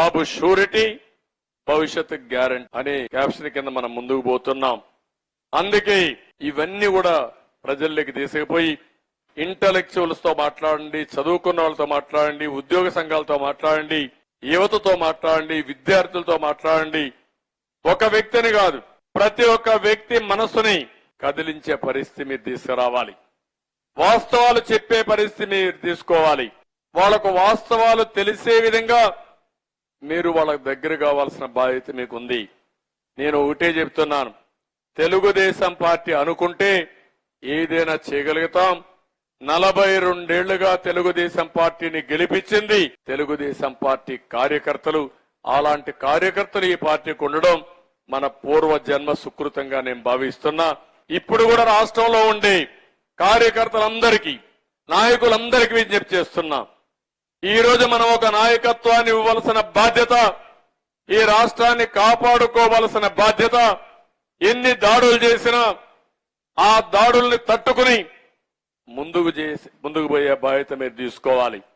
Job surety, భవిష్యత్తు guarantee అనే caption కింద మనం ముందుకు పోతున్నాం. అందుకే ఇవన్నీ కూడా ప్రజల్లోకి తీసుకుపోయి ఇంటలెక్చువల్స్ తో మాట్లాడండి, చదువుకున్న వాళ్ళతో మాట్లాడండి, ఉద్యోగ సంఘాలతో మాట్లాడండి, యువతతో మాట్లాడండి, విద్యార్థులతో మాట్లాడండి. ఒక వ్యక్తిని కాదు, ప్రతి ఒక్క వ్యక్తి మనసుని కదిలించే పరిస్థితి మీరు తీసుకురావాలి. వాస్తవాలు చెప్పే పరిస్థితి మీరు తీసుకోవాలి. వాళ్లకు వాస్తవాలు తెలిసే విధంగా మీరు వాళ్ళకు దగ్గర కావాల్సిన బాధ్యత మీకుంది. నేను ఒకటే చెప్తున్నాను, తెలుగుదేశం పార్టీ అనుకుంటే ఏదైనా చేయగలుగుతాం. 42 ఏళ్లుగా తెలుగుదేశం పార్టీని గెలిపించింది తెలుగుదేశం పార్టీ కార్యకర్తలు. అలాంటి కార్యకర్తలు ఈ పార్టీకి ఉండడం మన పూర్వ జన్మ సుకృతంగా నేను భావిస్తున్నా. ఇప్పుడు కూడా రాష్ట్రంలో ఉండే కార్యకర్తలందరికీ, నాయకులందరికీ విజ్ఞప్తి చేస్తున్నా, ఈ రోజు మనం ఒక నాయకత్వాన్ని ఇవ్వవలసిన బాధ్యత, ఈ రాష్ట్రాన్ని కాపాడుకోవలసిన బాధ్యత. ఎన్ని దాడులు చేసినా ఆ దాడుల్ని తట్టుకుని ముందుకు పోయే బాధ్యత మీరు తీసుకోవాలి.